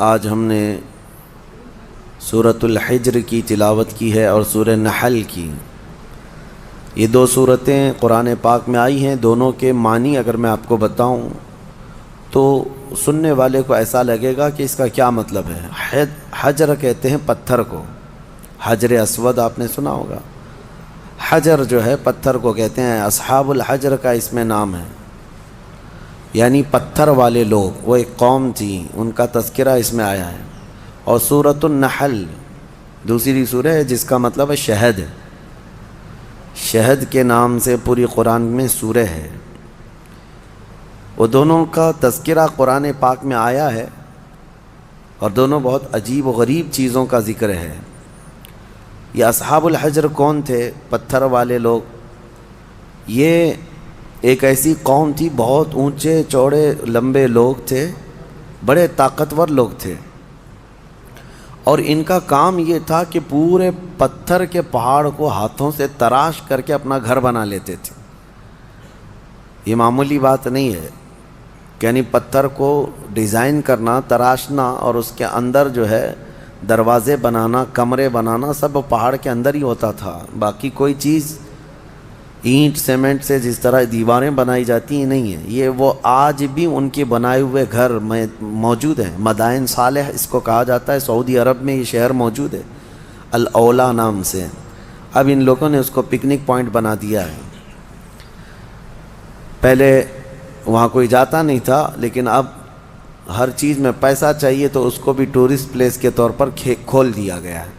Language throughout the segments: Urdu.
آج ہم نے سورۃ الحجر کی تلاوت کی ہے اور سورہ نحل کی۔ یہ دو صورتیں قرآن پاک میں آئی ہیں، دونوں کے معنی اگر میں آپ کو بتاؤں تو سننے والے کو ایسا لگے گا کہ اس کا کیا مطلب ہے۔ حجر کہتے ہیں پتھر کو، حجر اسود آپ نے سنا ہوگا۔ حجر جو ہے پتھر کو کہتے ہیں، اصحاب الحجر کا اس میں نام ہے، یعنی پتھر والے لوگ، وہ ایک قوم تھی، ان کا تذکرہ اس میں آیا ہے۔ اور سورۃ النحل دوسری سورہ ہے جس کا مطلب ہے شہد، شہد کے نام سے پوری قرآن میں سورہ ہے۔ وہ دونوں کا تذکرہ قرآن پاک میں آیا ہے اور دونوں بہت عجیب و غریب چیزوں کا ذکر ہے۔ یہ اصحاب الحجر کون تھے؟ پتھر والے لوگ۔ یہ ایک ایسی قوم تھی، بہت اونچے چوڑے لمبے لوگ تھے، بڑے طاقتور لوگ تھے، اور ان کا کام یہ تھا کہ پورے پتھر کے پہاڑ کو ہاتھوں سے تراش کر کے اپنا گھر بنا لیتے تھے۔ یہ معمولی بات نہیں ہے، یعنی پتھر کو ڈیزائن کرنا، تراشنا اور اس کے اندر جو ہے دروازے بنانا، کمرے بنانا، سب پہاڑ کے اندر ہی ہوتا تھا۔ باقی کوئی چیز اینٹ سیمنٹ سے جس طرح دیواریں بنائی جاتی ہیں نہیں ہے، یہ وہ آج بھی ان کے بنائے ہوئے گھر میں موجود ہیں۔ مدائن صالح اس کو کہا جاتا ہے، سعودی عرب میں یہ شہر موجود ہے، الاولا نام سے۔ اب ان لوگوں نے اس کو پکنک پوائنٹ بنا دیا ہے۔ پہلے وہاں کوئی جاتا نہیں تھا، لیکن اب ہر چیز میں پیسہ چاہیے تو اس کو بھی ٹورسٹ پلیس کے طور پر کھول دیا گیا ہے۔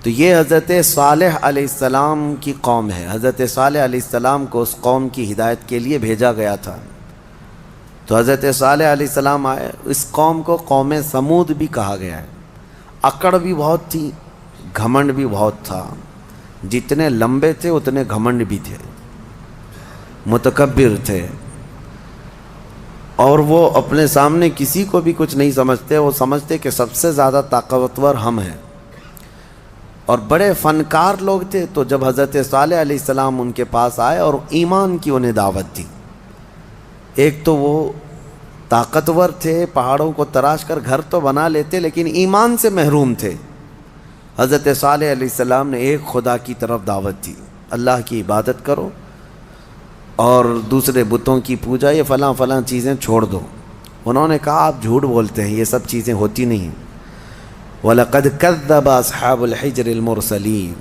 تو یہ حضرت صالح علیہ السلام کی قوم ہے۔ حضرت صالح علیہ السلام کو اس قوم کی ہدایت کے لیے بھیجا گیا تھا۔ تو حضرت صالح علیہ السلام آئے۔ اس قوم کو قوم سمود بھی کہا گیا ہے۔ اکڑ بھی بہت تھی، گھمنڈ بھی بہت تھا، جتنے لمبے تھے اتنے گھمنڈ بھی تھے، متکبر تھے، اور وہ اپنے سامنے کسی کو بھی کچھ نہیں سمجھتے، وہ سمجھتے کہ سب سے زیادہ طاقتور ہم ہیں، اور بڑے فنکار لوگ تھے۔ تو جب حضرت صالح علیہ السلام ان کے پاس آئے اور ایمان کی انہیں دعوت دی، ایک تو وہ طاقتور تھے، پہاڑوں کو تراش کر گھر تو بنا لیتے لیکن ایمان سے محروم تھے۔ حضرت صالح علیہ السلام نے ایک خدا کی طرف دعوت دی، اللہ کی عبادت کرو اور دوسرے بتوں کی پوجا، یہ فلاں فلاں چیزیں چھوڑ دو۔ انہوں نے کہا آپ جھوٹ بولتے ہیں، یہ سب چیزیں ہوتی نہیں ہیں۔ وَلَقَدْ كَذَّبَ أَصْحَابُ الْحِجْرِ الْمُرْسَلِينَ۔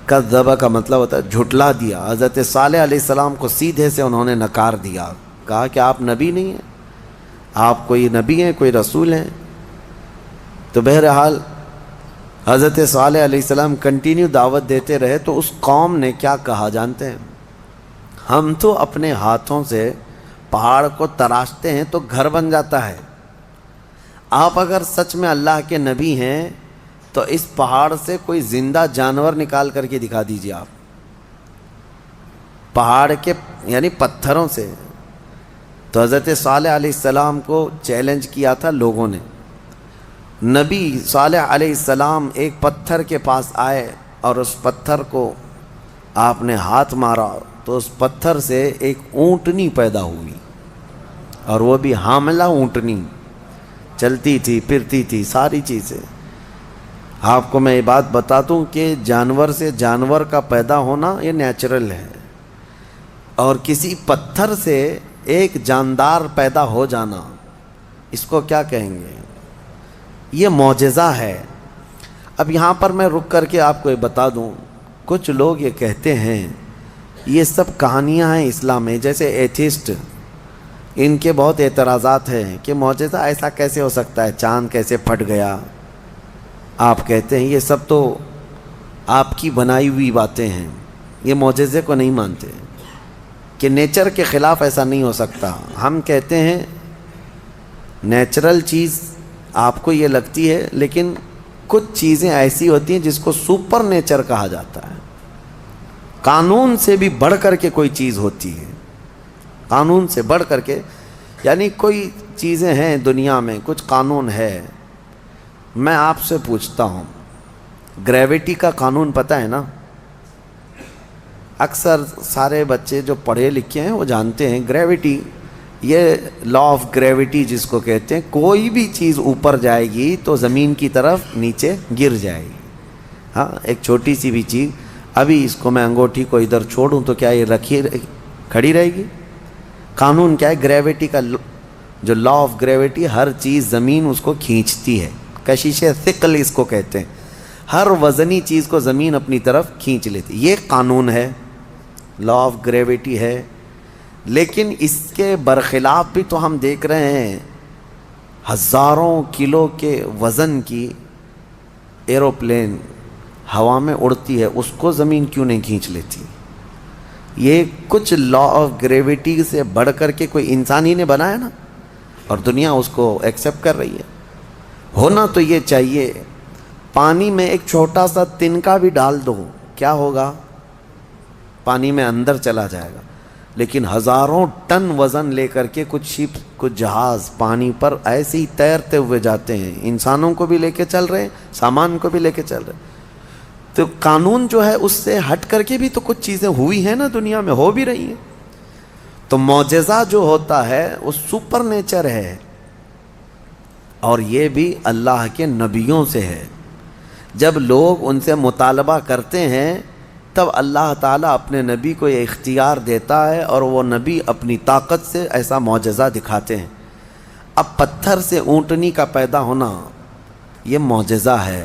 کذب کا مطلب ہوتا ہے جھٹلا دیا۔ حضرت صالح علیہ السلام کو سیدھے سے انہوں نے نکار دیا، کہا کہ آپ نبی نہیں ہیں، آپ کوئی نبی ہیں، کوئی رسول ہیں؟ تو بہرحال حضرت صالح علیہ السلام کنٹینیو دعوت دیتے رہے۔ تو اس قوم نے کیا کہا جانتے ہیں؟ ہم تو اپنے ہاتھوں سے پہاڑ کو تراشتے ہیں تو گھر بن جاتا ہے، آپ اگر سچ میں اللہ کے نبی ہیں تو اس پہاڑ سے کوئی زندہ جانور نکال کر کے دکھا دیجیے۔ آپ پہاڑ کے یعنی پتھروں سے۔ تو حضرت صالح علیہ السلام کو چیلنج کیا تھا لوگوں نے۔ نبی صالح علیہ السلام ایک پتھر کے پاس آئے اور اس پتھر کو آپ نے ہاتھ مارا تو اس پتھر سے ایک اونٹنی پیدا ہوئی، اور وہ بھی حاملہ اونٹنی، چلتی تھی، پھرتی تھی، ساری چیزیں۔ آپ کو میں یہ بات بتا دوں کہ جانور سے جانور کا پیدا ہونا یہ نیچرل ہے، اور کسی پتھر سے ایک جاندار پیدا ہو جانا، اس کو کیا کہیں گے؟ یہ معجزہ ہے۔ اب یہاں پر میں رک کر کے آپ کو یہ بتا دوں، کچھ لوگ یہ کہتے ہیں یہ سب کہانیاں ہیں اسلام میں، جیسے ایتھسٹ، ان کے بہت اعتراضات ہیں کہ معجزہ ایسا کیسے ہو سکتا ہے، چاند کیسے پھٹ گیا۔ آپ کہتے ہیں یہ سب تو آپ کی بنائی ہوئی باتیں ہیں، یہ معجزے کو نہیں مانتے کہ نیچر کے خلاف ایسا نہیں ہو سکتا۔ ہم کہتے ہیں نیچرل چیز آپ کو یہ لگتی ہے، لیکن کچھ چیزیں ایسی ہوتی ہیں جس کو سپر نیچر کہا جاتا ہے۔ قانون سے بھی بڑھ کر کے کوئی چیز ہوتی ہے، قانون سے بڑھ کر کے، یعنی کوئی چیزیں ہیں دنیا میں، کچھ قانون ہے۔ میں آپ سے پوچھتا ہوں، گریویٹی کا قانون پتہ ہے نا؟ اکثر سارے بچے جو پڑھے لکھے ہیں وہ جانتے ہیں گریویٹی یہ لا آف گریوٹی جس کو کہتے ہیں، کوئی بھی چیز اوپر جائے گی تو زمین کی طرف نیچے گر جائے گی. ہاں، ایک چھوٹی سی بھی چیز، ابھی اس کو میں انگوٹھی کو ادھر چھوڑوں تو کیا یہ رکھی کھڑی رہے گی؟ قانون کیا ہے؟ گریوٹی کا جو لا آف گریوٹی، ہر چیز زمین اس کو کھینچتی ہے. کشش ثقل اس کو کہتے ہیں، ہر وزنی چیز کو زمین اپنی طرف کھینچ لیتی. یہ قانون ہے، لا آف گریوٹی ہے. لیکن اس کے برخلاف بھی تو ہم دیکھ رہے ہیں، ہزاروں کلو کے وزن کی ایروپلین ہوا میں اڑتی ہے، اس کو زمین کیوں نہیں کھینچ لیتی؟ یہ کچھ لا آف گریوٹی سے بڑھ کر کے کوئی انسان ہی نے بنایا نا، اور دنیا اس کو ایکسیپٹ کر رہی ہے. ہونا تو یہ چاہیے. پانی میں ایک چھوٹا سا تنکا بھی ڈال دو، کیا ہوگا؟ پانی میں اندر چلا جائے گا. لیکن ہزاروں ٹن وزن لے کر کے کچھ شپ، کچھ جہاز پانی پر ایسے ہی تیرتے ہوئے جاتے ہیں، انسانوں کو بھی لے کے چل رہے ہیں، سامان کو بھی لے کے چل رہے ہیں. تو قانون جو ہے اس سے ہٹ کر کے بھی تو کچھ چیزیں ہوئی ہیں نا، دنیا میں ہو بھی رہی ہیں. تو معجزہ جو ہوتا ہے وہ سپر نیچر ہے، اور یہ بھی اللہ کے نبیوں سے ہے. جب لوگ ان سے مطالبہ کرتے ہیں تب اللہ تعالیٰ اپنے نبی کو یہ اختیار دیتا ہے، اور وہ نبی اپنی طاقت سے ایسا معجزہ دکھاتے ہیں. اب پتھر سے اونٹنی کا پیدا ہونا یہ معجزہ ہے.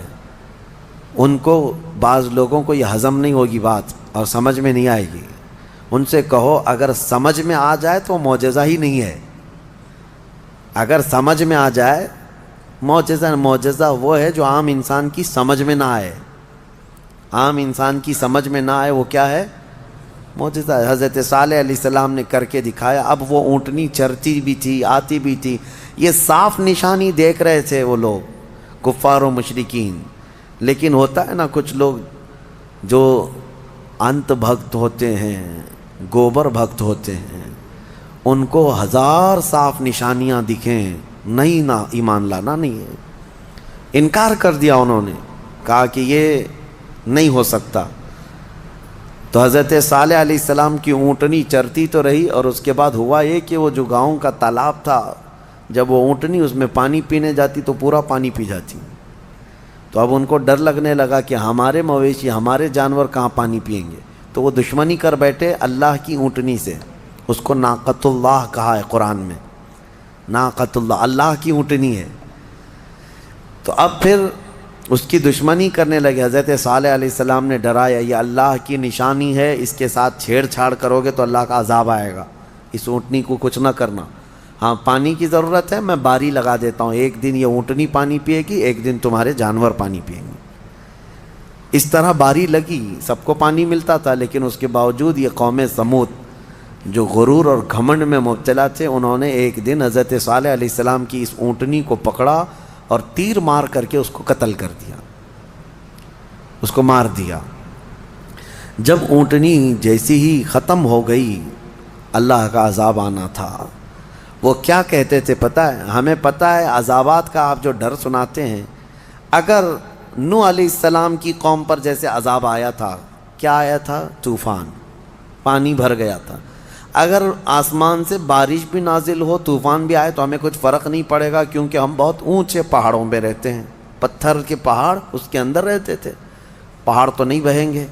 ان کو، بعض لوگوں کو یہ ہضم نہیں ہوگی بات اور سمجھ میں نہیں آئے گی. ان سے کہو اگر سمجھ میں آ جائے تو معجزہ ہی نہیں ہے. اگر سمجھ میں آ جائے، معجزہ وہ ہے جو عام انسان کی سمجھ میں نہ آئے. عام انسان کی سمجھ میں نہ آئے وہ کیا ہے؟ معجزہ ہے. حضرت صالح علیہ السلام نے کر کے دکھایا. اب وہ اونٹنی چرتی بھی تھی، آتی بھی تھی، یہ صاف نشانی دیکھ رہے تھے وہ لوگ، کفار و مشرکین. لیکن ہوتا ہے نا کچھ لوگ جو انت بھکت ہوتے ہیں، گوبر بھکت ہوتے ہیں، ان کو ہزار صاف نشانیاں دکھیں، نہیں، نہ ایمان لانا نہیں ہے. انکار کر دیا انہوں نے، کہا کہ یہ نہیں ہو سکتا. تو حضرت صالح علیہ السلام کی اونٹنی چرتی تو رہی، اور اس کے بعد ہوا یہ کہ وہ جو گاؤں کا تالاب تھا، جب وہ اونٹنی اس میں پانی پینے جاتی تو پورا پانی پی جاتی. تو اب ان کو ڈر لگنے لگا کہ ہمارے مویشی، ہمارے جانور کہاں پانی پئیں گے. تو وہ دشمنی کر بیٹھے اللہ کی اونٹنی سے. اس کو ناقۃ اللہ کہا ہے قرآن میں، ناقۃ اللہ، اللہ کی اونٹنی ہے. تو اب پھر اس کی دشمنی کرنے لگے. حضرت صالح علیہ السلام نے ڈرایا، یہ اللہ کی نشانی ہے، اس کے ساتھ چھیڑ چھاڑ کرو گے تو اللہ کا عذاب آئے گا، اس اونٹنی کو کچھ نہ کرنا. ہاں پانی کی ضرورت ہے، میں باری لگا دیتا ہوں، ایک دن یہ اونٹنی پانی پیے گی، ایک دن تمہارے جانور پانی پئیں گے. اس طرح باری لگی، سب کو پانی ملتا تھا. لیکن اس کے باوجود یہ قوم سمود جو غرور اور گھمنڈ میں مبتلا تھے، انہوں نے ایک دن حضرت صالح علیہ السلام کی اس اونٹنی کو پکڑا اور تیر مار کر کے اس کو قتل کر دیا، اس کو مار دیا. جب اونٹنی جیسی ہی ختم ہو گئی، اللہ کا عذاب آنا تھا. وہ کیا کہتے تھے پتہ ہے؟ ہمیں پتہ ہے عذابات کا آپ جو ڈر سناتے ہیں، اگر نوح علیہ السلام کی قوم پر جیسے عذاب آیا تھا، کیا آیا تھا؟ طوفان، پانی بھر گیا تھا. اگر آسمان سے بارش بھی نازل ہو، طوفان بھی آئے تو ہمیں کچھ فرق نہیں پڑے گا، کیونکہ ہم بہت اونچے پہاڑوں پہ رہتے ہیں. پتھر کے پہاڑ، اس کے اندر رہتے تھے، پہاڑ تو نہیں بہیں گے.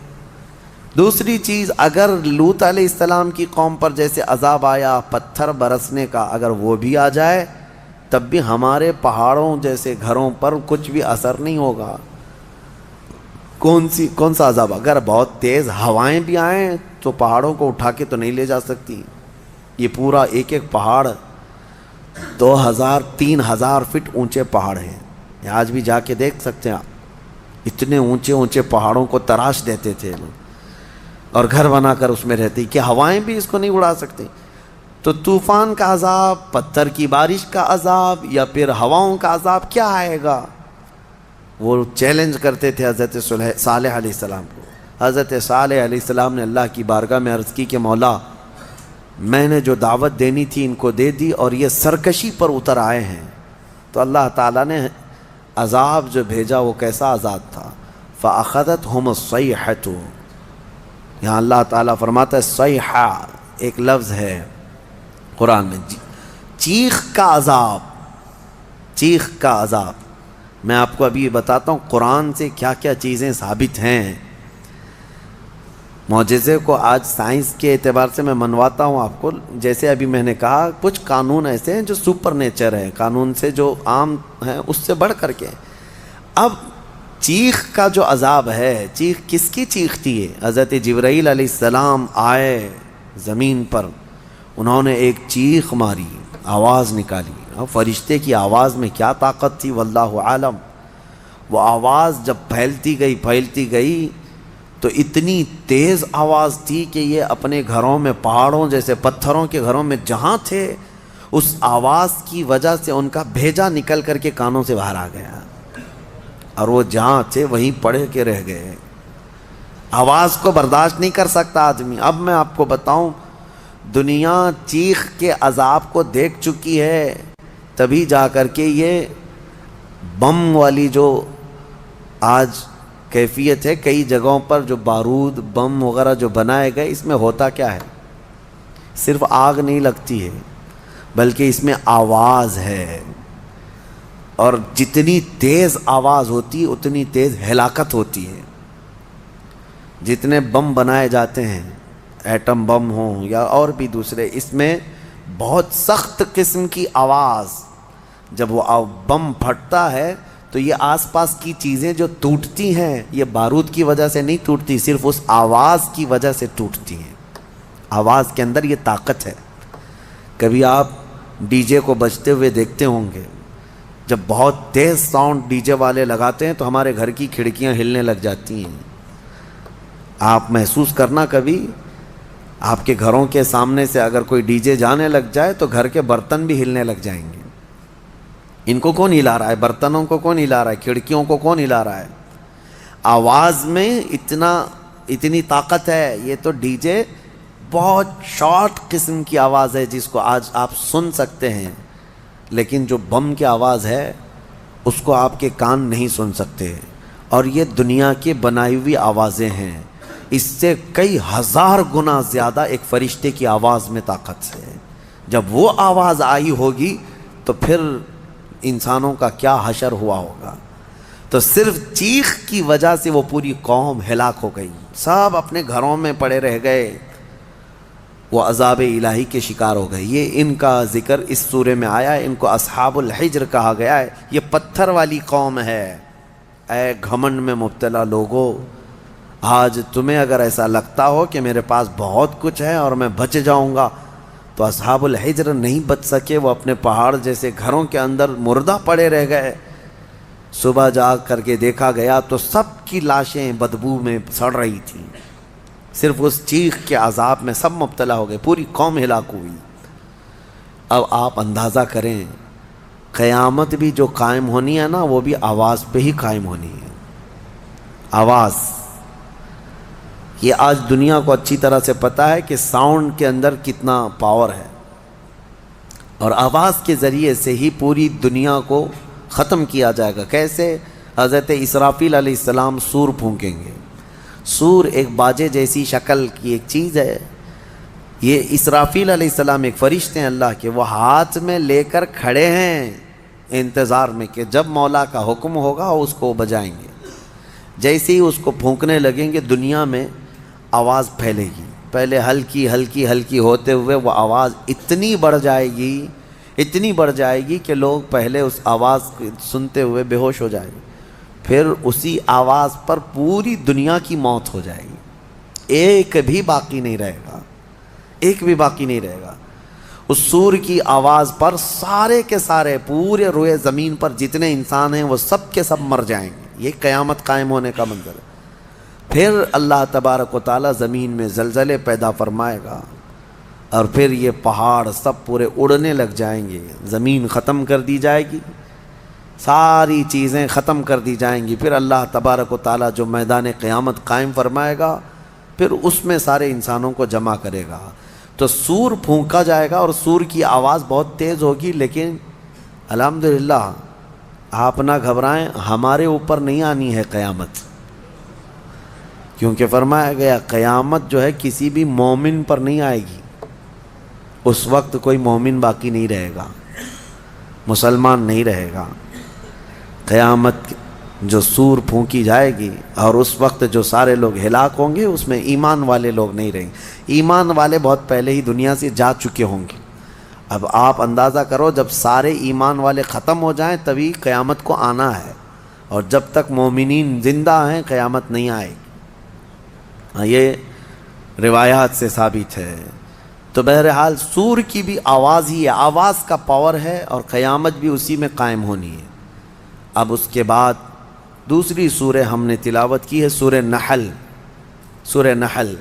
دوسری چیز، اگر لوط علیہ السلام کی قوم پر جیسے عذاب آیا پتھر برسنے کا، اگر وہ بھی آ جائے تب بھی ہمارے پہاڑوں جیسے گھروں پر کچھ بھی اثر نہیں ہوگا. کون سا عذاب؟ اگر بہت تیز ہوائیں بھی آئیں تو پہاڑوں کو اٹھا کے تو نہیں لے جا سکتی. یہ پورا ایک ایک پہاڑ 2000 3000 فٹ اونچے پہاڑ ہیں. آج بھی جا کے دیکھ سکتے ہیں آپ، اتنے اونچے اونچے پہاڑوں کو تراش دیتے تھے اور گھر بنا کر اس میں رہتی کہ ہوائیں بھی اس کو نہیں اڑا سکتی. تو طوفان کا عذاب، پتھر کی بارش کا عذاب، یا پھر ہواؤں کا عذاب کیا آئے گا؟ وہ چیلنج کرتے تھے حضرت صالح علیہ السلام کو. حضرت صالح علیہ السلام نے اللہ کی بارگاہ میں عرض کی کہ مولا، میں نے جو دعوت دینی تھی ان کو دے دی، اور یہ سرکشی پر اتر آئے ہیں. تو اللہ تعالیٰ نے عذاب جو بھیجا وہ کیسا عذاب تھا؟ فَأَخَذَتْهُمُ الصَّيْحَةُ. یہاں اللہ تعالیٰ فرماتا ہے صیحہ ایک لفظ ہے قرآن میں، چیخ کا عذاب، چیخ کا عذاب. میں آپ کو ابھی بتاتا ہوں قرآن سے کیا کیا چیزیں ثابت ہیں. معجزے کو آج سائنس کے اعتبار سے میں منواتا ہوں آپ کو. جیسے ابھی میں نے کہا کچھ قانون ایسے ہیں جو سپر نیچر ہے، قانون سے جو عام ہیں اس سے بڑھ کر کے. اب چیخ کا جو عذاب ہے، چیخ کس کی چیخ تھی؟ حضرت جبرائیل علیہ السلام آئے زمین پر، انہوں نے ایک چیخ ماری، آواز نکالی. اب فرشتے کی آواز میں کیا طاقت تھی واللہ عالم. وہ آواز جب پھیلتی گئی تو اتنی تیز آواز تھی کہ یہ اپنے گھروں میں، پہاڑوں جیسے پتھروں کے گھروں میں جہاں تھے، اس آواز کی وجہ سے ان کا بھیجا نکل کر کے کانوں سے باہر آ گیا، اور وہ جہاں تھے وہیں پڑے کے رہ گئے. آواز کو برداشت نہیں کر سکتا آدمی. اب میں آپ کو بتاؤں، دنیا چیخ کے عذاب کو دیکھ چکی ہے، تبھی جا کر کے یہ بم والی جو آج کیفیت ہے، کئی جگہوں پر جو بارود بم وغیرہ جو بنائے گئے، اس میں ہوتا کیا ہے؟ صرف آگ نہیں لگتی ہے بلکہ اس میں آواز ہے، اور جتنی تیز آواز ہوتی ہے اتنی تیز ہلاکت ہوتی ہے. جتنے بم بنائے جاتے ہیں، ایٹم بم ہوں یا اور بھی دوسرے، اس میں بہت سخت قسم کی آواز، جب وہ بم پھٹتا ہے تو یہ آس پاس کی چیزیں جو ٹوٹتی ہیں یہ بارود کی وجہ سے نہیں ٹوٹتی، صرف اس آواز کی وجہ سے ٹوٹتی ہیں. آواز کے اندر یہ طاقت ہے. کبھی آپ ڈی جے کو بجتے ہوئے دیکھتے ہوں گے، جب بہت تیز ساؤنڈ ڈی جے والے لگاتے ہیں تو ہمارے گھر کی کھڑکیاں ہلنے لگ جاتی ہیں. آپ محسوس کرنا، کبھی آپ کے گھروں کے سامنے سے اگر کوئی ڈی جے جانے لگ جائے تو گھر کے برتن بھی ہلنے لگ جائیں گے. ان کو کون ہلا رہا ہے؟ برتنوں کو کون ہلا رہا ہے؟ کھڑکیوں کو کون ہلا رہا ہے؟ آواز میں اتنی طاقت ہے. یہ تو ڈی جے بہت شارٹ قسم کی آواز ہے جس کو آج آپ سن سکتے ہیں، لیکن جو بم کی آواز ہے اس کو آپ کے کان نہیں سن سکتے. اور یہ دنیا کی بنائی ہوئی آوازیں ہیں، اس سے کئی ہزار گنا زیادہ ایک فرشتے کی آواز میں طاقت ہے. جب وہ آواز آئی ہوگی تو پھر انسانوں کا کیا حشر ہوا ہوگا. تو صرف چیخ کی وجہ سے وہ پوری قوم ہلاک ہو گئی، سب اپنے گھروں میں پڑے رہ گئے، وہ عذاب الہی کے شکار ہو گئے. یہ ان کا ذکر اس سورے میں آیا ہے. ان کو اصحاب الحجر کہا گیا ہے. یہ پتھر والی قوم ہے. اے گھمنڈ میں مبتلا لوگو، آج تمہیں اگر ایسا لگتا ہو کہ میرے پاس بہت کچھ ہے اور میں بچ جاؤں گا، تو اصحاب الحجر نہیں بچ سکے. وہ اپنے پہاڑ جیسے گھروں کے اندر مردہ پڑے رہ گئے. صبح جا کر کے دیکھا گیا تو سب کی لاشیں بدبو میں سڑ رہی تھیں. صرف اس چیخ کے عذاب میں سب مبتلا ہو گئے، پوری قوم ہلاک ہوئی. اب آپ اندازہ کریں، قیامت بھی جو قائم ہونی ہے نا، وہ بھی آواز پہ ہی قائم ہونی ہے. آواز، یہ آج دنیا کو اچھی طرح سے پتہ ہے کہ ساؤنڈ کے اندر کتنا پاور ہے، اور آواز کے ذریعے سے ہی پوری دنیا کو ختم کیا جائے گا. کیسے؟ حضرت اسرافیل علیہ السلام سور پھونکیں گے. سور ایک باجے جیسی شکل کی ایک چیز ہے. یہ اسرافیل علیہ السلام ایک فرشتے ہیں اللہ کے، وہ ہاتھ میں لے کر کھڑے ہیں انتظار میں کہ جب مولا کا حکم ہوگا اس کو بجائیں گے. جیسے ہی اس کو پھونکنے لگیں گے دنیا میں آواز پھیلے گی. پہلے ہلکی ہلکی ہلکی ہوتے ہوئے وہ آواز اتنی بڑھ جائے گی کہ لوگ پہلے اس آواز کو سنتے ہوئے بے ہوش ہو جائیں گے. پھر اسی آواز پر پوری دنیا کی موت ہو جائے گی. ایک بھی باقی نہیں رہے گا، ایک بھی باقی نہیں رہے گا. اس سور کی آواز پر سارے کے سارے پورے روئے زمین پر جتنے انسان ہیں وہ سب کے سب مر جائیں گے. یہ قیامت قائم ہونے کا منظر ہے. پھر اللہ تبارک و تعالی زمین میں زلزلے پیدا فرمائے گا، اور پھر یہ پہاڑ سب پورے اڑنے لگ جائیں گے. زمین ختم کر دی جائے گی، ساری چیزیں ختم کر دی جائیں گی. پھر اللہ تبارک و تعالی جو میدان قیامت قائم فرمائے گا، پھر اس میں سارے انسانوں کو جمع کرے گا. تو سور پھونکا جائے گا، اور سور کی آواز بہت تیز ہوگی. لیکن الحمدللہ آپ نہ گھبرائیں، ہمارے اوپر نہیں آنی ہے قیامت، کیونکہ فرمایا گیا قیامت جو ہے کسی بھی مومن پر نہیں آئے گی. اس وقت کوئی مومن باقی نہیں رہے گا، مسلمان نہیں رہے گا۔ قیامت جو سور پھونکی جائے گی اور اس وقت جو سارے لوگ ہلاک ہوں گے، اس میں ایمان والے لوگ نہیں رہیں گے۔ ایمان والے بہت پہلے ہی دنیا سے جا چکے ہوں گے۔ اب آپ اندازہ کرو، جب سارے ایمان والے ختم ہو جائیں تبھی قیامت کو آنا ہے، اور جب تک مومنین زندہ ہیں قیامت نہیں آئے گی۔ یہ روایات سے ثابت ہے۔ تو بہرحال سور کی بھی آواز ہی ہے، آواز کا پاور ہے، اور قیامت بھی اسی میں قائم ہونی ہے۔ اب اس کے بعد دوسری سورہ ہم نے تلاوت کی ہے، سورہ نحل۔ سورہ نحل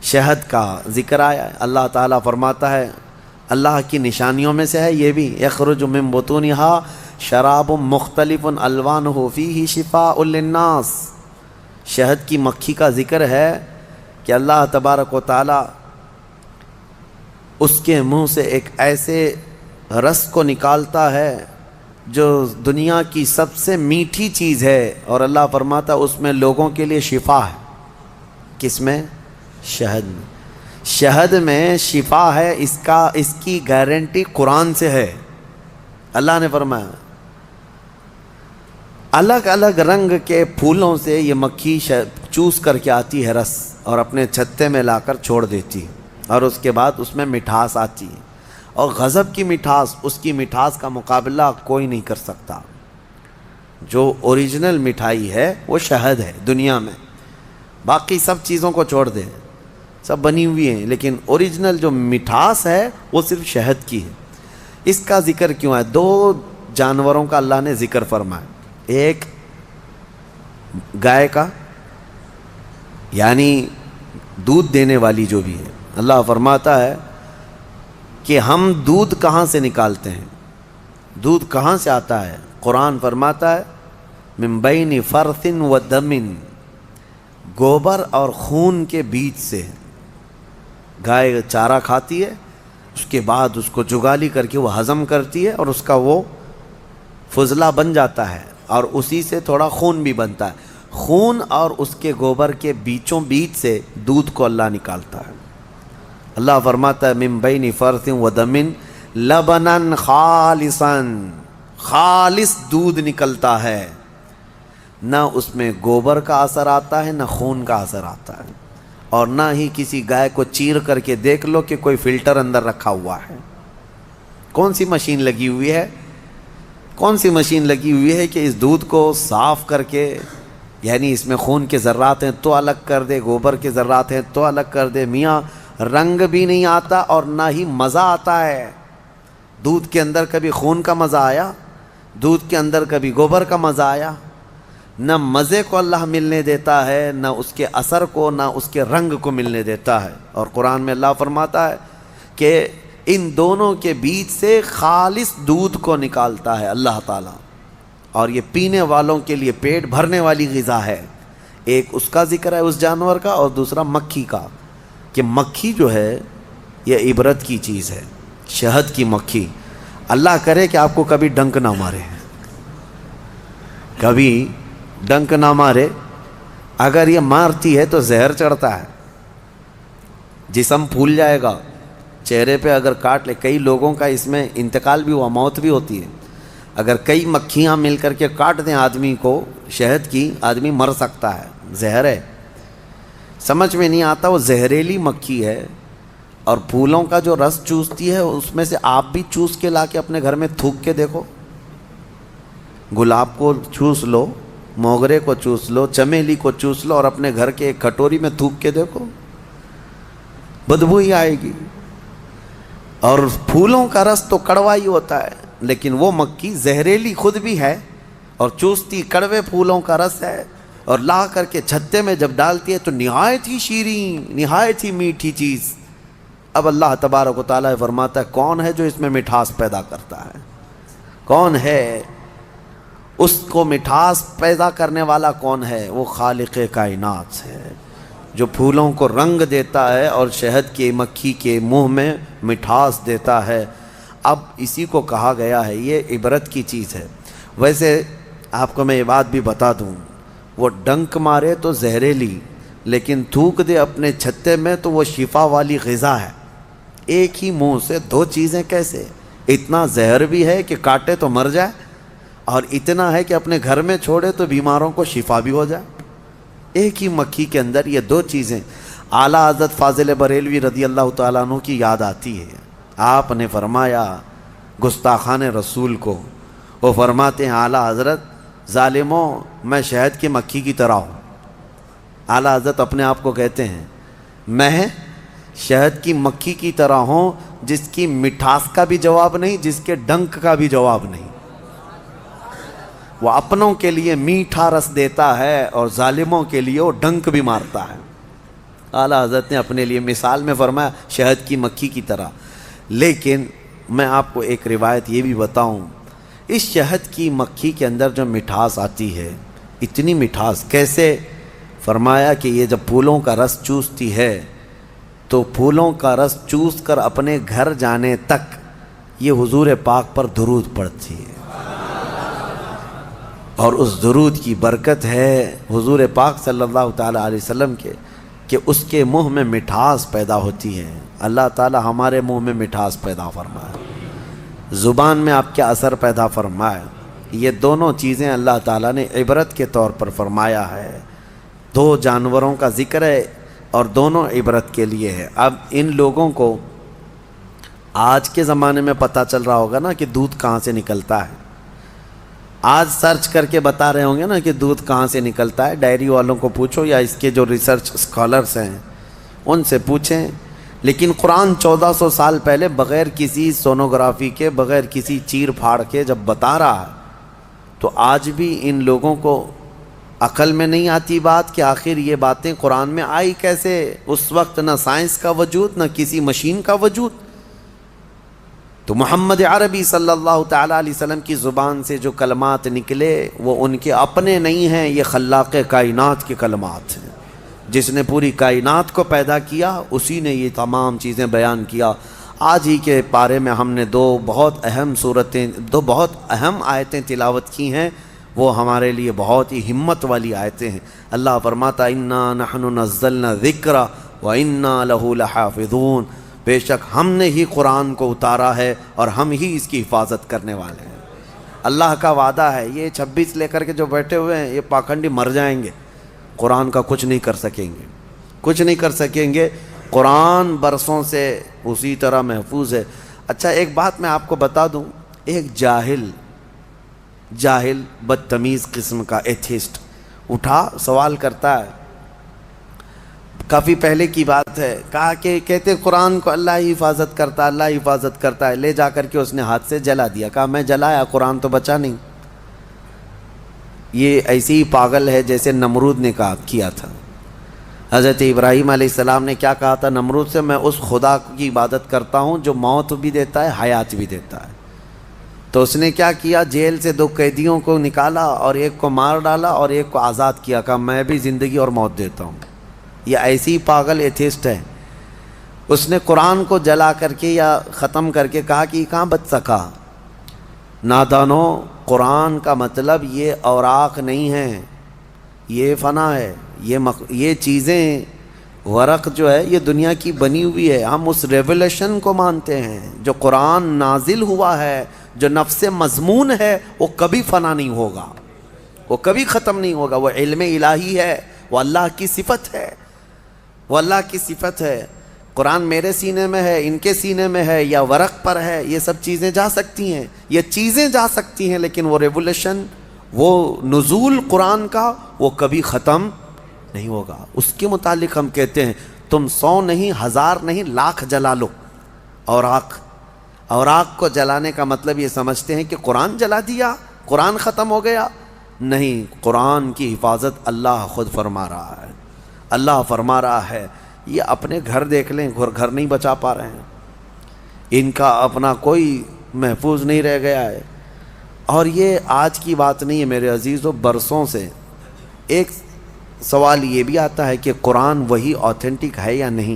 شہد کا ذکر آیا ہے۔ اللہ تعالیٰ فرماتا ہے، اللہ کی نشانیوں میں سے ہے یہ بھی، یخرج من بطونہا شراب مختلف الوانہ فیہ شفاء للناس۔ شہد کی مکھی کا ذکر ہے کہ اللہ تبارک و تعالیٰ اس کے منہ سے ایک ایسے رس کو نکالتا ہے جو دنیا کی سب سے میٹھی چیز ہے، اور اللہ فرماتا ہے اس میں لوگوں کے لیے شفا ہے۔ کس میں؟ شہد میں۔ شہد میں شفا ہے، اس کی گارنٹی قرآن سے ہے۔ اللہ نے فرمایا الگ الگ رنگ کے پھولوں سے یہ مکھی چوس کر کے آتی ہے رس، اور اپنے چھتے میں لا کر چھوڑ دیتی ہے، اور اس کے بعد اس میں مٹھاس آتی ہے، اور غضب کی مٹھاس، اس کی مٹھاس کا مقابلہ کوئی نہیں کر سکتا۔ جو اوریجنل مٹھائی ہے وہ شہد ہے دنیا میں، باقی سب چیزوں کو چھوڑ دیں، سب بنی ہوئی ہیں، لیکن اوریجنل جو مٹھاس ہے وہ صرف شہد کی ہے۔ اس کا ذکر کیوں ہے؟ دو جانوروں کا اللہ نے ذکر فرمایا، ایک گائے کا، یعنی دودھ دینے والی جو بھی ہے۔ اللہ فرماتا ہے کہ ہم دودھ کہاں سے نکالتے ہیں، دودھ کہاں سے آتا ہے؟ قرآن فرماتا ہے من بین فرث و دم، گوبر اور خون کے بیچ سے۔ گائے چارہ کھاتی ہے، اس کے بعد اس کو جگالی کر کے وہ ہضم کرتی ہے، اور اس کا وہ فضلہ بن جاتا ہے، اور اسی سے تھوڑا خون بھی بنتا ہے۔ خون اور اس کے گوبر کے بیچوں بیچ سے دودھ کو اللہ نکالتا ہے۔ اللہ فرماتا ہے من بین فرث و دم لبنا خالصا، خالص دودھ نکلتا ہے، نہ اس میں گوبر کا اثر آتا ہے، نہ خون کا اثر آتا ہے، اور نہ ہی کسی گائے کو چیر کر کے دیکھ لو کہ کوئی فلٹر اندر رکھا ہوا ہے۔ کون سی مشین لگی ہوئی ہے؟ کون سی مشین لگی ہوئی ہے کہ اس دودھ کو صاف کر کے، یعنی اس میں خون کے ذرات ہیں تو الگ کر دے، گوبر کے ذرات ہیں تو الگ کر دے؟ میاں رنگ بھی نہیں آتا اور نہ ہی مزہ آتا ہے۔ دودھ کے اندر کبھی خون کا مزہ آیا؟ دودھ کے اندر کبھی گوبر کا مزہ آیا؟ نہ مزے کو اللہ ملنے دیتا ہے، نہ اس کے اثر کو، نہ اس کے رنگ کو ملنے دیتا ہے۔ اور قرآن میں اللہ فرماتا ہے کہ ان دونوں کے بیچ سے خالص دودھ کو نکالتا ہے اللہ تعالیٰ، اور یہ پینے والوں کے لیے پیٹ بھرنے والی غذا ہے۔ ایک اس کا ذکر ہے اس جانور کا، اور دوسرا مکھی کا، کہ مکھی جو ہے یہ عبرت کی چیز ہے، شہد کی مکھی۔ اللہ کرے کہ آپ کو کبھی ڈنک نہ مارے، کبھی ڈنک نہ مارے۔ اگر یہ مارتی ہے تو زہر چڑھتا ہے، جسم پھول جائے گا، چہرے پہ اگر کاٹ لے، کئی لوگوں کا اس میں انتقال بھی ہوا، موت بھی ہوتی ہے۔ اگر کئی مکھیاں مل کر کے کاٹ دیں آدمی کو شہد کی، آدمی مر سکتا ہے، زہر ہے۔ سمجھ میں نہیں آتا، وہ زہریلی مکھی ہے، اور پھولوں کا جو رس چوستی ہے اس میں سے آپ بھی چوس کے لا کے اپنے گھر میں تھوک کے دیکھو۔ گلاب کو چوس لو، موگرے کو چوس لو، چمیلی کو چوس لو، اور اپنے گھر کے ایک کٹوری میں تھوک کے دیکھو، بدبو ہی آئے گی۔ اور پھولوں کا رس تو کڑوا ہی ہوتا ہے، لیکن وہ مکھی زہریلی خود بھی ہے اور چوستی کڑوے پھولوں کا رس ہے، اور لا کر کے چھتے میں جب ڈالتی ہے تو نہایت ہی شیریں، نہایت ہی میٹھی چیز۔ اب اللہ تبارک و تعالیٰ فرماتا ہے کون ہے جو اس میں مٹھاس پیدا کرتا ہے؟ کون ہے؟ اس کو مٹھاس پیدا کرنے والا کون ہے؟ وہ خالق کائنات ہے، جو پھولوں کو رنگ دیتا ہے اور شہد کی مکھی کے منہ میں مٹھاس دیتا ہے۔ اب اسی کو کہا گیا ہے یہ عبرت کی چیز ہے۔ ویسے آپ کو میں یہ بات بھی بتا دوں، وہ ڈنک مارے تو زہریلی، لیکن تھوک دے اپنے چھتے میں تو وہ شفا والی غذا ہے۔ ایک ہی منہ سے دو چیزیں کیسے؟ اتنا زہر بھی ہے کہ کاٹے تو مر جائے، اور اتنا ہے کہ اپنے گھر میں چھوڑے تو بیماروں کو شفا بھی ہو جائے۔ ایک ہی مکھی کے اندر یہ دو چیزیں۔ اعلیٰ حضرت فاضل بریلوی رضی اللہ تعالیٰ عنہ کی یاد آتی ہے، آپ نے فرمایا گستاخان رسول کو، وہ فرماتے ہیں اعلیٰ حضرت ظالموں میں شہد کی مکھی کی طرح ہوں۔ اعلیٰ حضرت اپنے آپ کو کہتے ہیں میں شہد کی مکھی کی طرح ہوں، جس کی مٹھاس کا بھی جواب نہیں، جس کے ڈنک کا بھی جواب نہیں۔ وہ اپنوں کے لیے میٹھا رس دیتا ہے اور ظالموں کے لیے وہ ڈنک بھی مارتا ہے۔ اعلیٰ حضرت نے اپنے لیے مثال میں فرمایا شہد کی مکھی کی طرح۔ لیکن میں آپ کو ایک روایت یہ بھی بتاؤں، اس شہد کی مکھی کے اندر جو مٹھاس آتی ہے، اتنی مٹھاس کیسے؟ فرمایا کہ یہ جب پھولوں کا رس چوستی ہے تو پھولوں کا رس چوس کر اپنے گھر جانے تک یہ حضور پاک پر درود پڑتی ہے، اور اس درود کی برکت ہے حضور پاک صلی اللہ تعالیٰ علیہ وسلم کے کہ اس کے منہ میں مٹھاس پیدا ہوتی ہے۔ اللہ تعالیٰ ہمارے منہ میں مٹھاس پیدا فرمائے، زبان میں آپ کے اثر پیدا فرمائے۔ یہ دونوں چیزیں اللہ تعالیٰ نے عبرت کے طور پر فرمایا ہے۔ دو جانوروں کا ذکر ہے اور دونوں عبرت کے لیے ہے۔ اب ان لوگوں کو آج کے زمانے میں پتہ چل رہا ہوگا نا کہ دودھ کہاں سے نکلتا ہے، آج سرچ کر کے بتا رہے ہوں گے نا کہ دودھ کہاں سے نکلتا ہے۔ ڈائری والوں کو پوچھو یا اس کے جو ریسرچ اسکالرس ہیں ان سے پوچھیں۔ لیکن قرآن 1400 سال پہلے بغیر کسی سونوگرافی کے، بغیر کسی چیر پھاڑ کے جب بتا رہا ہے، تو آج بھی ان لوگوں کو عقل میں نہیں آتی بات کہ آخر یہ باتیں قرآن میں آئی کیسے؟ اس وقت نہ سائنس کا وجود، نہ کسی مشین کا وجود۔ تو محمد عربی صلی اللہ تعالیٰ علیہ وسلم کی زبان سے جو کلمات نکلے وہ ان کے اپنے نہیں ہیں، یہ خلاق کائنات کے کلمات ہیں۔ جس نے پوری کائنات کو پیدا کیا اسی نے یہ تمام چیزیں بیان کیا۔ آج ہی کے پارے میں ہم نے دو بہت اہم آیتیں تلاوت کی ہیں، وہ ہمارے لیے بہت ہی ہمت والی آیتیں ہیں۔ اللہ فرماتا انا نحن نزلنا الذکر وانا لہ لحافظون، بے شک ہم نے ہی قرآن کو اتارا ہے اور ہم ہی اس کی حفاظت کرنے والے ہیں۔ اللہ کا وعدہ ہے، یہ 26 لے کر کے جو بیٹھے ہوئے ہیں یہ پاکھنڈی مر جائیں گے، قرآن کا کچھ نہیں کر سکیں گے، کچھ نہیں کر سکیں گے۔ قرآن برسوں سے اسی طرح محفوظ ہے۔ اچھا ایک بات میں آپ کو بتا دوں، ایک جاہل بدتمیز قسم کا ایتھیسٹ اٹھا سوال کرتا ہے، کافی پہلے کی بات ہے، کہا کہ کہتے قرآن کو اللہ ہی حفاظت کرتا ہے، اللہ حفاظت کرتا ہے۔ لے جا کر کے اس نے ہاتھ سے جلا دیا، کہا میں جلایا، قرآن تو بچا نہیں۔ یہ ایسی ہی پاگل ہے جیسے نمرود نے کیا تھا۔ حضرت ابراہیم علیہ السلام نے کیا کہا تھا نمرود سے؟ میں اس خدا کی عبادت کرتا ہوں جو موت بھی دیتا ہے، حیات بھی دیتا ہے۔ تو اس نے کیا کیا؟ جیل سے 2 قیدیوں کو نکالا اور ایک کو مار ڈالا اور ایک کو آزاد کیا، کہا میں بھی زندگی اور موت دیتا ہوں۔ یہ ایسی پاگل ایتھیسٹ ہے۔ اس نے قرآن کو جلا کر کے یا ختم کر کے کہا کہ یہ کہاں بچ سکا؟ نادانو، قرآن کا مطلب یہ اوراق نہیں ہے، یہ فنا ہے، یہ چیزیں ورق جو ہے یہ دنیا کی بنی ہوئی ہے۔ ہم اس ریولیشن کو مانتے ہیں جو قرآن نازل ہوا ہے، جو نفس مضمون ہے، وہ کبھی فنا نہیں ہوگا، وہ کبھی ختم نہیں ہوگا۔ وہ علم الہی ہے، وہ اللہ کی صفت ہے، وہ اللہ کی صفت ہے۔ قرآن میرے سینے میں ہے، ان کے سینے میں ہے، یا ورق پر ہے، یہ سب چیزیں جا سکتی ہیں، یہ چیزیں جا سکتی ہیں، لیکن وہ ریولیشن، وہ نزول قرآن کا وہ کبھی ختم نہیں ہوگا۔ اس کے متعلق ہم کہتے ہیں تم 100 نہیں، 1000 نہیں، 1,00,000 جلا لو اوراق کو جلانے کا مطلب یہ سمجھتے ہیں کہ قرآن جلا دیا، قرآن ختم ہو گیا۔ نہیں، قرآن کی حفاظت اللہ خود فرما رہا ہے۔ اللہ فرما رہا ہے، یہ اپنے گھر دیکھ لیں، گھر نہیں بچا پا رہے ہیں، ان کا اپنا کوئی محفوظ نہیں رہ گیا ہے۔ اور یہ آج کی بات نہیں ہے میرے عزیزو، برسوں سے۔ ایک سوال یہ بھی آتا ہے کہ قرآن وہی آتھینٹک ہے یا نہیں۔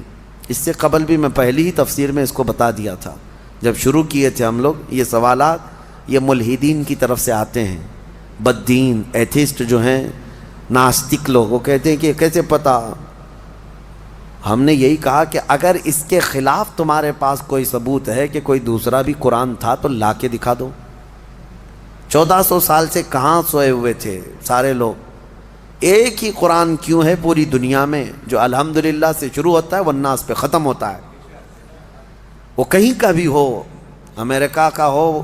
اس سے قبل بھی میں پہلی ہی تفسیر میں اس کو بتا دیا تھا، جب شروع کیے تھے ہم لوگ۔ یہ سوالات یہ ملحدین کی طرف سے آتے ہیں، بددین ایتھیسٹ جو ہیں، ناستک لوگ، وہ کہتے ہیں کہ کیسے پتہ؟ ہم نے یہی کہا کہ اگر اس کے خلاف تمہارے پاس کوئی ثبوت ہے کہ کوئی دوسرا بھی قرآن تھا تو لا کے دکھا دو۔ 1400 سال سے کہاں سوئے ہوئے تھے سارے لوگ؟ ایک ہی قرآن کیوں ہے پوری دنیا میں جو الحمدللہ سے شروع ہوتا ہے والناس پہ ختم ہوتا ہے؟ وہ کہیں کا بھی ہو، امریکہ کا ہو،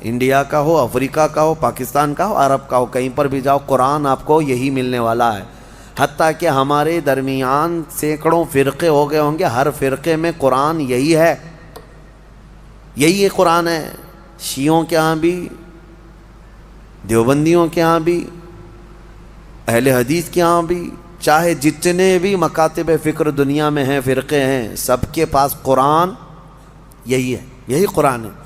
انڈیا کا ہو، افریقہ کا ہو، پاکستان کا ہو، عرب کا ہو، کہیں پر بھی جاؤ قرآن آپ کو یہی ملنے والا ہے۔ حتیٰ کہ ہمارے درمیان سینکڑوں فرقے ہو گئے ہوں گے، ہر فرقے میں قرآن یہی ہے، یہی قرآن ہے۔ شیعوں کے ہاں بھی، دیوبندیوں کے ہاں بھی، اہل حدیث کے ہاں بھی، چاہے جتنے بھی مکاتب فکر دنیا میں ہیں، فرقے ہیں، سب کے پاس قرآن یہی ہے، یہی قرآن ہے۔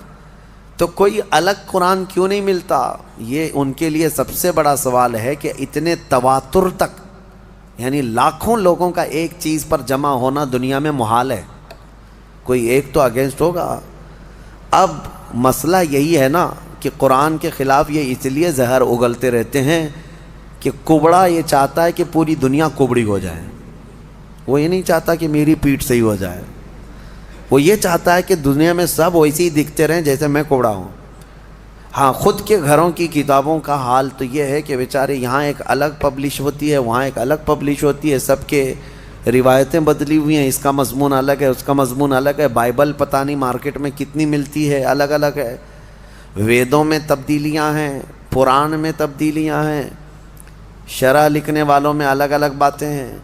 تو کوئی الگ قرآن کیوں نہیں ملتا؟ یہ ان کے لیے سب سے بڑا سوال ہے کہ اتنے تواتر تک، یعنی لاکھوں لوگوں کا ایک چیز پر جمع ہونا دنیا میں محال ہے، کوئی ایک تو اگینسٹ ہوگا۔ اب مسئلہ یہی ہے نا کہ قرآن کے خلاف یہ اس لیے زہر اگلتے رہتے ہیں کہ کبڑا یہ چاہتا ہے کہ پوری دنیا کبڑی ہو جائے، وہ یہ نہیں چاہتا کہ میری پیٹھ صحیح ہو جائے، وہ یہ چاہتا ہے کہ دنیا میں سب ویسے ہی دکھتے رہیں جیسے میں کبڑا ہوں۔ ہاں، خود کے گھروں کی کتابوں کا حال تو یہ ہے کہ بیچارے یہاں ایک الگ پبلش ہوتی ہے، وہاں ایک الگ پبلش ہوتی ہے، سب کے روایتیں بدلی ہوئی ہیں، اس کا مضمون الگ ہے، اس کا مضمون الگ ہے، بائبل پتہ نہیں مارکیٹ میں کتنی ملتی ہے، الگ الگ ہے، ویدوں میں تبدیلیاں ہیں، پران میں تبدیلیاں ہیں، شرح لکھنے والوں میں الگ الگ باتیں ہیں۔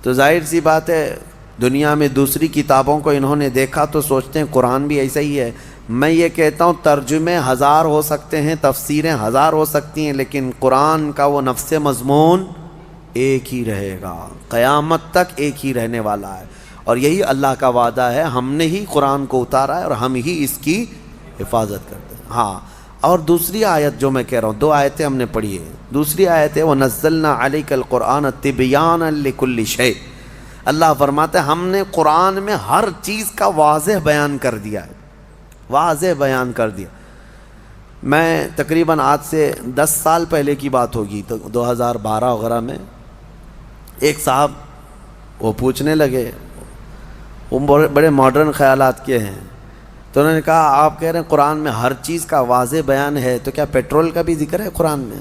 تو ظاہر سی بات ہے دنیا میں دوسری کتابوں کو انہوں نے دیکھا تو سوچتے ہیں قرآن بھی ایسا ہی ہے۔ میں یہ کہتا ہوں ترجمے 1000 ہو سکتے ہیں، تفسیریں 1000 ہو سکتی ہیں، لیکن قرآن کا وہ نفس مضمون ایک ہی رہے گا، قیامت تک ایک ہی رہنے والا ہے۔ اور یہی اللہ کا وعدہ ہے، ہم نے ہی قرآن کو اتارا ہے اور ہم ہی اس کی حفاظت کرتے ہیں۔ ہاں، اور دوسری آیت جو میں کہہ رہا ہوں، 2 آیتیں ہم نے پڑھی ہے۔ دوسری آیت ہے وَنَزَّلْنَا عَلَيْكَ الْقُرْآنَ تِبْيَانًا لِكُلِّ شَيْءٍ۔ اللہ فرماتا ہے ہم نے قرآن میں ہر چیز کا واضح بیان کر دیا ہے، واضح بیان کر دیا۔ میں تقریباً آج سے 10 سال پہلے کی بات ہوگی، تو 2012 وغیرہ میں ایک صاحب وہ پوچھنے لگے، وہ بڑے ماڈرن خیالات کے ہیں، تو انہوں نے کہا آپ کہہ رہے ہیں قرآن میں ہر چیز کا واضح بیان ہے، تو کیا پیٹرول کا بھی ذکر ہے قرآن میں؟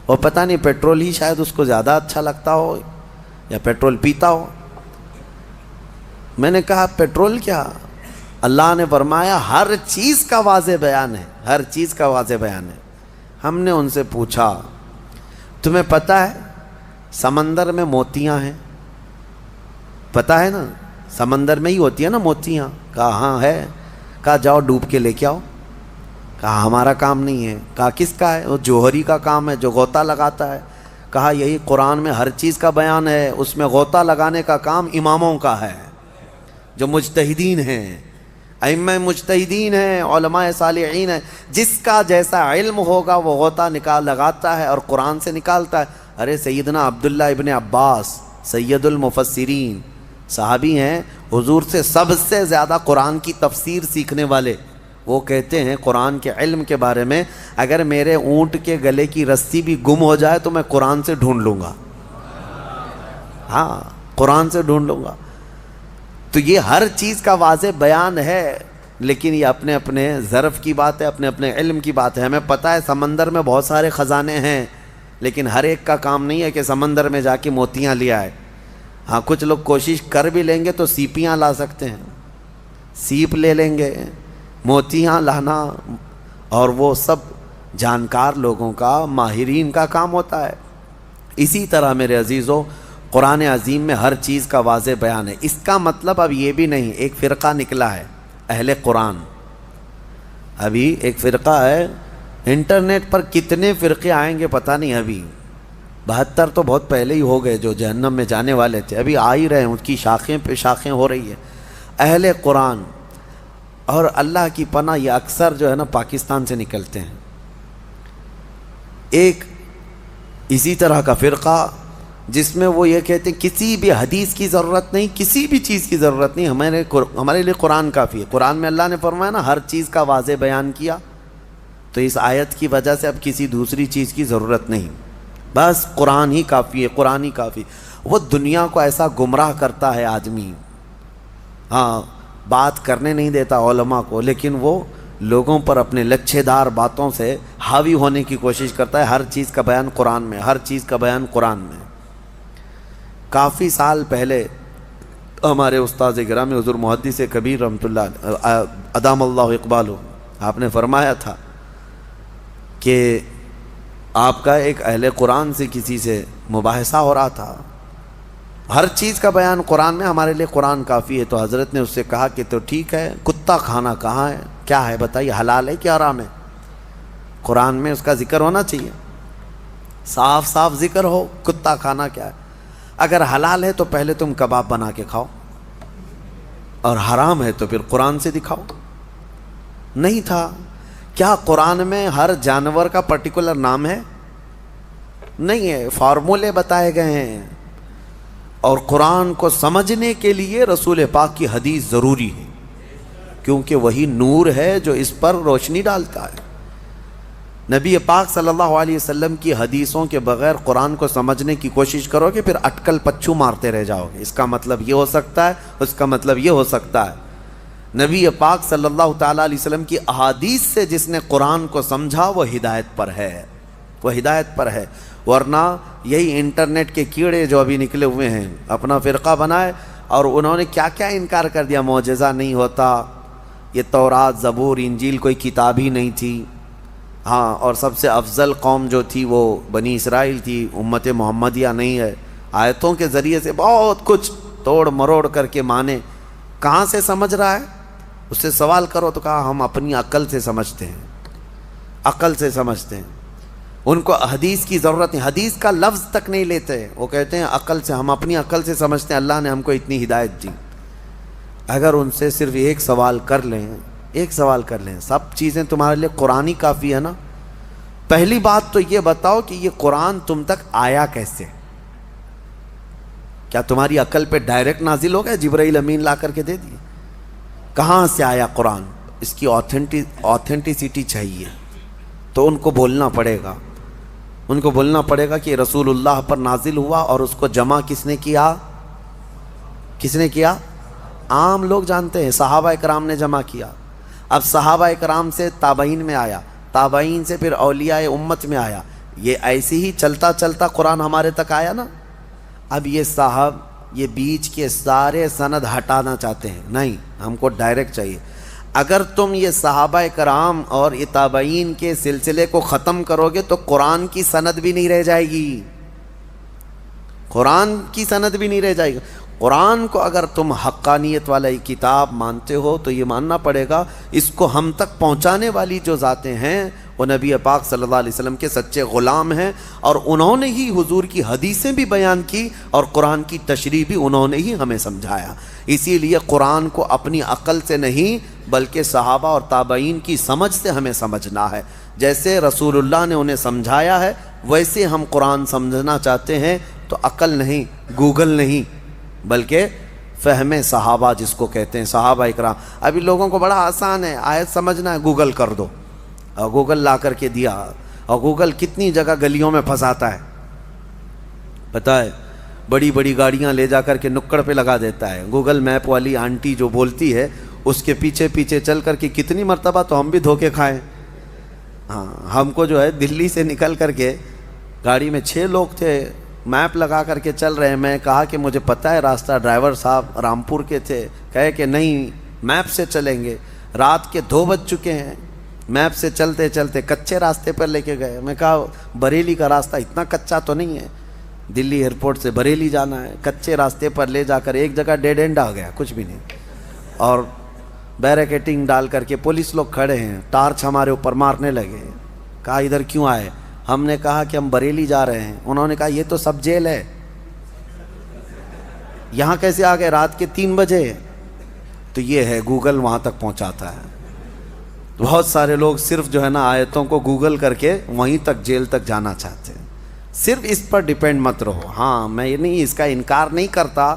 اور پتہ نہیں پیٹرول ہی شاید اس کو زیادہ اچھا لگتا ہو یا پیٹرول پیتا ہو۔ میں نے کہا پیٹرول کیا؟ اللہ نے فرمایا ہر چیز کا واضح بیان ہے، ہر چیز کا واضح بیان ہے۔ ہم نے ان سے پوچھا تمہیں پتہ ہے سمندر میں موتیاں ہیں؟ پتہ ہے نا، سمندر میں ہی ہوتی ہے نا موتیاں۔ کہا ہاں ہے۔ کہا جاؤ ڈوب کے لے کے آؤ۔ کہا ہمارا کام نہیں ہے۔ کہا کس کا ہے؟ وہ جوہری کا کام ہے جو غوطہ لگاتا ہے۔ کہا یہی قرآن میں ہر چیز کا بیان ہے، اس میں غوطہ لگانے کا کام اماموں کا ہے جو مجتہدین ہیں، ائمہ مجتہدین ہیں، علماء صالحین ہیں، جس کا جیسا علم ہوگا وہ غوطہ لگاتا ہے اور قرآن سے نکالتا ہے۔ ارے سیدنا عبداللہ ابن عباس سید المفسرین صحابی ہیں، حضور سے سب سے زیادہ قرآن کی تفسیر سیکھنے والے، وہ کہتے ہیں قرآن کے علم کے بارے میں اگر میرے اونٹ کے گلے کی رسی بھی گم ہو جائے تو میں قرآن سے ڈھونڈ لوں گا، ہاں قرآن سے ڈھونڈ لوں گا۔ تو یہ ہر چیز کا واضح بیان ہے، لیکن یہ اپنے اپنے ظرف کی بات ہے، اپنے اپنے علم کی بات ہے۔ ہمیں پتہ ہے سمندر میں بہت سارے خزانے ہیں، لیکن ہر ایک کا کام نہیں ہے کہ سمندر میں جا کے موتیاں لے آئے۔ ہاں کچھ لوگ کوشش کر بھی لیں گے تو سیپیاں لا سکتے ہیں، سیپ لے لیں گے، موتیاں لانا اور وہ سب جانکار لوگوں کا، ماہرین کا کام ہوتا ہے۔ اسی طرح میرے عزیزو قرآن عظیم میں ہر چیز کا واضح بیان ہے۔ اس کا مطلب اب یہ بھی نہیں ایک فرقہ نکلا ہے اہل قرآن، ابھی ایک فرقہ ہے، انٹرنیٹ پر کتنے فرقے آئیں گے پتہ نہیں، ابھی 72 تو بہت پہلے ہی ہو گئے جو جہنم میں جانے والے تھے، ابھی آ ہی رہے ہیں، ان کی شاخیں پہ شاخیں ہو رہی ہے اہل قرآن۔ اور اللہ کی پناہ یہ اکثر جو ہے نا پاکستان سے نکلتے ہیں۔ ایک اسی طرح کا فرقہ جس میں وہ یہ کہتے ہیں کسی بھی حدیث کی ضرورت نہیں، کسی بھی چیز کی ضرورت نہیں، ہمارے لیے قرآن کافی ہے۔ قرآن میں اللہ نے فرمایا نا ہر چیز کا واضح بیان کیا، تو اس آیت کی وجہ سے اب کسی دوسری چیز کی ضرورت نہیں۔ بس قرآن ہی کافی ہے، قرآن ہی کافی. وہ دنیا کو ایسا گمراہ کرتا ہے آدمی، ہاں بات کرنے نہیں دیتا علماء کو، لیکن وہ لوگوں پر اپنے لچھے دار باتوں سے حاوی ہونے کی کوشش کرتا ہے. ہر چیز کا بیان قرآن میں، ہر چیز کا بیان قرآن میں. کافی سال پہلے ہمارے استاد گرامی حضور محدث کبیر رحمۃ اللہ ادام اللہ اقبالہ، آپ نے فرمایا تھا کہ آپ کا ایک اہل قرآن سے کسی سے مباحثہ ہو رہا تھا، ہر چیز کا بیان قرآن میں، ہمارے لیے قرآن کافی ہے. تو حضرت نے اس سے کہا کہ تو ٹھیک ہے، کتا کھانا کہاں ہے، کیا ہے بتائیے، حلال ہے کہ حرام ہے؟ قرآن میں اس کا ذکر ہونا چاہیے، صاف صاف ذکر ہو کتا کھانا کیا ہے. اگر حلال ہے تو پہلے تم کباب بنا کے کھاؤ، اور حرام ہے تو پھر قرآن سے دکھاؤ. نہیں تھا. کیا قرآن میں ہر جانور کا پرٹیکولر نام ہے؟ نہیں ہے، فارمولے بتائے گئے ہیں. اور قرآن کو سمجھنے کے لیے رسول پاک کی حدیث ضروری ہے، کیونکہ وہی نور ہے جو اس پر روشنی ڈالتا ہے. نبی پاک صلی اللہ علیہ وسلم کی حدیثوں کے بغیر قرآن کو سمجھنے کی کوشش کرو گے، پھر اٹکل پچھو مارتے رہ جاؤ گے. اس کا مطلب یہ ہو سکتا ہے، اس کا مطلب یہ ہو سکتا ہے. نبی پاک صلی اللہ تعالیٰ علیہ وسلم کی احادیث سے جس نے قرآن کو سمجھا وہ ہدایت پر ہے، وہ ہدایت پر ہے. ورنہ یہی انٹرنیٹ کے کیڑے جو ابھی نکلے ہوئے ہیں اپنا فرقہ بنائے، اور انہوں نے کیا کیا انکار کر دیا. معجزہ نہیں ہوتا، یہ تورات زبور انجیل کوئی کتاب ہی نہیں تھی. ہاں، اور سب سے افضل قوم جو تھی وہ بنی اسرائیل تھی، امت محمدیہ نہیں ہے. آیتوں کے ذریعے سے بہت کچھ توڑ مروڑ کر کے مانے. کہاں سے سمجھ رہا ہے؟ اس سے سوال کرو تو کہا ہم اپنی عقل سے سمجھتے ہیں، عقل سے سمجھتے ہیں. ان کو حدیث کی ضرورت نہیں، حدیث کا لفظ تک نہیں لیتے. وہ کہتے ہیں عقل سے، ہم اپنی عقل سے سمجھتے ہیں، اللہ نے ہم کو اتنی ہدایت دی. اگر ان سے صرف ایک سوال کر لیں، ایک سوال کر لیں، سب چیزیں تمہارے لیے قرآن ہی کافی ہے نا. پہلی بات تو یہ بتاؤ کہ یہ قرآن تم تک آیا کیسے؟ کیا تمہاری عقل پہ ڈائریکٹ نازل ہو گیا، جبرائیل امین لا کر کے دے دیے؟ کہاں سے آیا قرآن؟ اس کی آتھینٹسٹی چاہیے. تو ان کو بولنا پڑے گا، ان کو بولنا پڑے گا کہ رسول اللہ پر نازل ہوا، اور اس کو جمع کس نے کیا؟ کس نے کیا؟ عام لوگ جانتے ہیں، صحابہ اکرام نے جمع کیا. اب صحابہ اکرام سے تابعین میں آیا، تابعین سے پھر اولیاء امت میں آیا. یہ ایسے ہی چلتا چلتا قرآن ہمارے تک آیا نا. اب یہ صاحب یہ بیچ کے سارے سند ہٹانا چاہتے ہیں، نہیں، ہم کو ڈائریکٹ چاہیے. اگر تم یہ صحابہ کرام اور یہ تابعین کے سلسلے کو ختم کرو گے تو قرآن کی سند بھی نہیں رہ جائے گی، قرآن کی سند بھی نہیں رہ جائے گی. قرآن کو اگر تم حقانیت والا کتاب مانتے ہو تو یہ ماننا پڑے گا اس کو ہم تک پہنچانے والی جو ذاتیں ہیں وہ نبی پاک صلی اللہ علیہ وسلم کے سچے غلام ہیں، اور انہوں نے ہی حضور کی حدیثیں بھی بیان کی، اور قرآن کی تشریح بھی انہوں نے ہی ہمیں سمجھایا. اسی لیے قرآن کو اپنی عقل سے نہیں بلکہ صحابہ اور تابعین کی سمجھ سے ہمیں سمجھنا ہے. جیسے رسول اللہ نے انہیں سمجھایا ہے ویسے ہم قرآن سمجھنا چاہتے ہیں. تو عقل نہیں، گوگل نہیں، بلکہ فہم صحابہ جس کو کہتے ہیں، صحابہ اکرام. ابھی لوگوں کو بڑا آسان ہے، آیت سمجھنا ہے گوگل کر دو، اور گوگل لا کر کے دیا. اور گوگل کتنی جگہ گلیوں میں پھنساتا ہے پتہ ہے، بڑی بڑی گاڑیاں لے جا کر کے نکڑ پہ لگا دیتا ہے. گوگل میپ والی آنٹی جو بولتی ہے اس کے پیچھے پیچھے چل کر کے کتنی مرتبہ تو ہم بھی دھوکے کھائیں. ہاں، ہم کو جو ہے دلی سے نکل کر کے گاڑی میں 6 لوگ تھے، میپ لگا کر کے چل رہے ہیں. میں کہا کہ مجھے پتہ ہے راستہ، ڈرائیور صاحب رامپور کے تھے، کہے کہ نہیں میپ سے چلیں گے. رات کے 2 بج چکے ہیں، میپ سے چلتے چلتے کچے راستے پر لے کے گئے. میں کہا بریلی کا راستہ اتنا کچا تو نہیں ہے، دلی ایئرپورٹ سے بریلی جانا ہے. کچے راستے پر لے جا کر ایک جگہ ڈیڈ اینڈ آ گیا، کچھ بھی نہیں، اور بیریکیٹنگ ڈال کر کے پولیس لوگ کھڑے ہیں، ٹارچ ہمارے اوپر مارنے لگے. کہا ادھر کیوں آئے؟ ہم نے کہا کہ ہم بریلی جا رہے ہیں. انہوں نے کہا یہ تو سب جیل ہے، یہاں کیسے آ گئے رات کے 3 بجے؟ تو یہ ہے گوگل وہاں تک پہنچاتا ہے. بہت سارے لوگ صرف جو ہے نا آیتوں کو گوگل کر کے وہیں تک جیل تک جانا چاہتے ہیں. صرف اس پر ڈیپینڈ مت رہو. ہاں، میں یہ نہیں اس کا انکار نہیں کرتا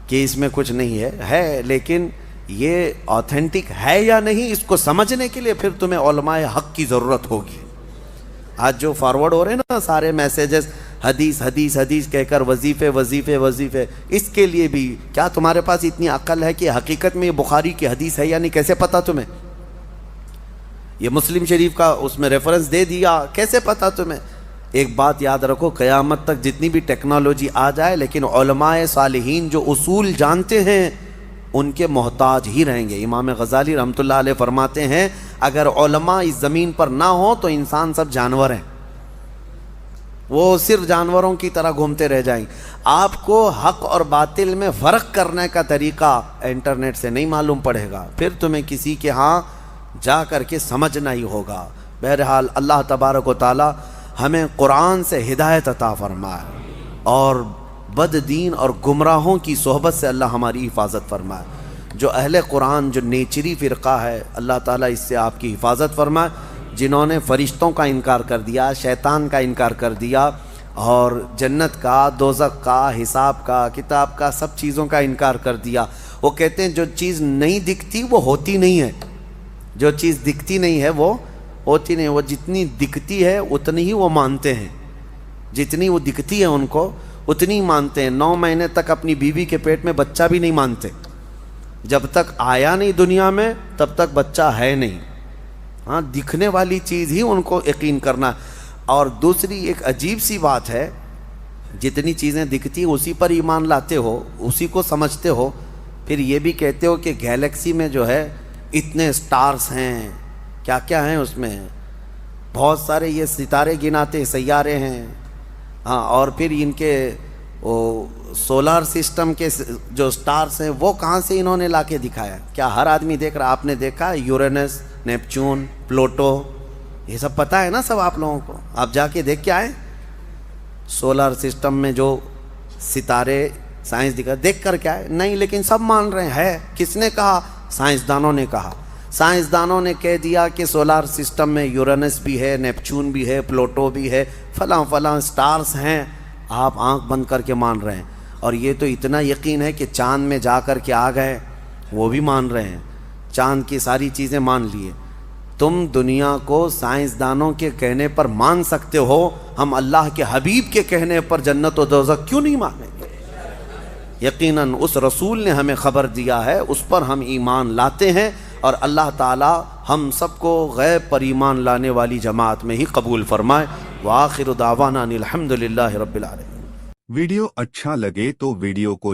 کہ اس میں کچھ نہیں ہے، لیکن یہ آتھینٹک ہے یا نہیں اس کو سمجھنے کے لیے پھر تمہیں علماء حق کی ضرورت ہوگی. آج جو فارورڈ ہو رہے ہیں نا سارے میسیجز، حدیث حدیث حدیث کہہ کر وظیفے وظیفے وظیفے، اس کے لیے بھی کیا تمہارے پاس اتنی عقل ہے کہ حقیقت میں یہ بخاری کی حدیث ہے یا نہیں؟ کیسے پتا تمہیں؟ یہ مسلم شریف کا اس میں ریفرنس دے دیا، کیسے پتا تمہیں؟ ایک بات یاد رکھو، قیامت تک جتنی بھی ٹیکنالوجی آ جائے لیکن علماء صالحین جو اصول جانتے ہیں ان کے محتاج ہی رہیں گے۔ امام غزالی رحمۃ اللہ علیہ فرماتے ہیں اگر علماء اس زمین پر نہ ہوں تو انسان سب جانور ہیں، وہ صرف جانوروں کی طرح گھومتے رہ جائیں گے۔ آپ کو حق اور باطل میں فرق کرنے کا طریقہ انٹرنیٹ سے نہیں معلوم پڑے گا، پھر تمہیں کسی کے ہاں جا کر کے سمجھنا ہی ہوگا۔ بہرحال اللہ تبارک و تعالی ہمیں قرآن سے ہدایت عطا فرمائے اور بد دین اور گمراہوں کی صحبت سے اللہ ہماری حفاظت فرمائے۔ جو اہل قرآن جو نیچری فرقہ ہے اللہ تعالیٰ اس سے آپ کی حفاظت فرمائے، جنہوں نے فرشتوں کا انکار کر دیا، شیطان کا انکار کر دیا اور جنت کا، دوزخ کا، حساب کا، کتاب کا، سب چیزوں کا انکار کر دیا۔ وہ کہتے ہیں جو چیز نہیں دکھتی وہ ہوتی نہیں ہے، جو چیز دکھتی نہیں ہے وہ ہوتی نہیں، وہ جتنی دکھتی ہے اتنی ہی وہ مانتے ہیں، جتنی وہ دکھتی ہے ان کو اتنی مانتے ہیں۔ 9 مہینے تک اپنی بیوی کے پیٹ میں بچہ بھی نہیں مانتے، جب تک آیا نہیں دنیا میں تب تک بچہ ہے نہیں۔ ہاں، دکھنے والی چیز ہی ان کو یقین کرنا۔ اور دوسری ایک عجیب سی بات ہے، جتنی چیزیں دکھتی ہیں اسی پر ایمان لاتے ہو، اسی کو سمجھتے ہو، پھر یہ بھی کہتے ہو کہ گیلیکسی میں جو ہے اتنے سٹارز ہیں، کیا کیا ہیں اس میں، بہت سارے یہ ستارے گناتے سیارے ہیں۔ ہاں، اور پھر ان کے سولار سسٹم کے جو سٹارز ہیں وہ کہاں سے انہوں نے لا کے دکھایا؟ کیا ہر آدمی دیکھ رہا؟ آپ نے دیکھا یورینس، نیپچون، پلوٹو، یہ سب پتہ ہے نا سب آپ لوگوں کو؟ آپ جا کے دیکھ کے آئے سولار سسٹم میں جو ستارے سائنس دکھا، دیکھ کر کیا ہے؟ نہیں، لیکن سب مان رہے ہیں۔ کس نے کہا؟ سائنسدانوں نے کہا۔ سائنسدانوں نے کہہ دیا کہ سولار سسٹم میں یورینس بھی ہے، نیپچون بھی ہے، پلوٹو بھی ہے، فلاں فلاں سٹارز ہیں، آپ آنکھ بند کر کے مان رہے ہیں۔ اور یہ تو اتنا یقین ہے کہ چاند میں جا کر کے آ گئے، وہ بھی مان رہے ہیں، چاند کی ساری چیزیں مان لیے۔ تم دنیا کو سائنسدانوں کے کہنے پر مان سکتے ہو، ہم اللہ کے حبیب کے کہنے پر جنت و دوزخ کیوں نہیں مانیں گے؟ یقیناً اس رسول نے ہمیں خبر دیا ہے، اس پر ہم ایمان لاتے ہیں، اور اللہ تعالی ہم سب کو غیب پر ایمان لانے والی جماعت میں ہی قبول فرمائے۔ وآخر دعوانا ان الحمد للہ رب العالمین۔ ویڈیو اچھا لگے تو ویڈیو کو